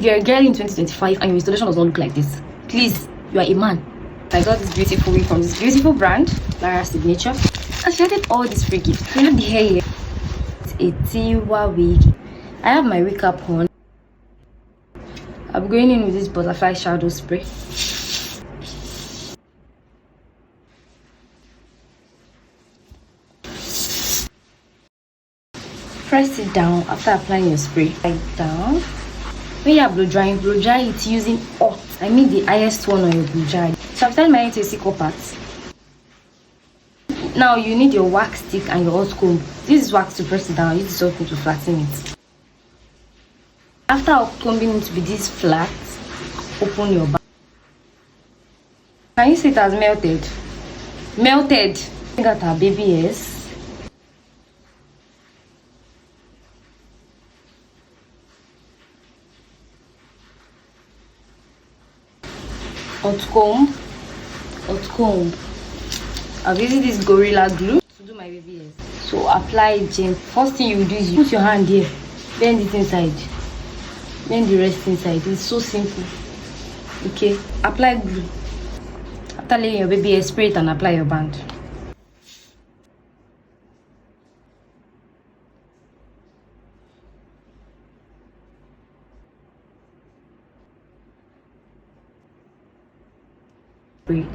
If you're a girl in 2025 and your installation does not look like this, please, you are a man. I got this beautiful wig from this beautiful brand, Lara Signature. And she added all these free gifts. We have the hair here. It's a Tiwa Wig. I have my wig cap on. I'm going in with this butterfly shadow spray. Press it down after applying your spray. Like down. When you are blow dry it using hot. I mean the highest one on your blow dry. So I've turned my hair to a sickle part. Now you need your wax stick and your hot comb. This is wax to press it down. Use this hot comb to flatten it. After combing it to be this flat, open your back. Can you see it has melted? Melted. Look at our baby hairs. Hot comb. I've used this Gorilla Glue to do my baby hairs. So apply it gently. First thing you do is you put your hand here, bend it inside, bend the rest inside. It's so simple. Okay, apply glue. After laying your baby hair, spray it and apply your band.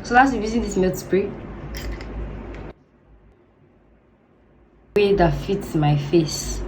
So that's using this milk spray way that fits my face.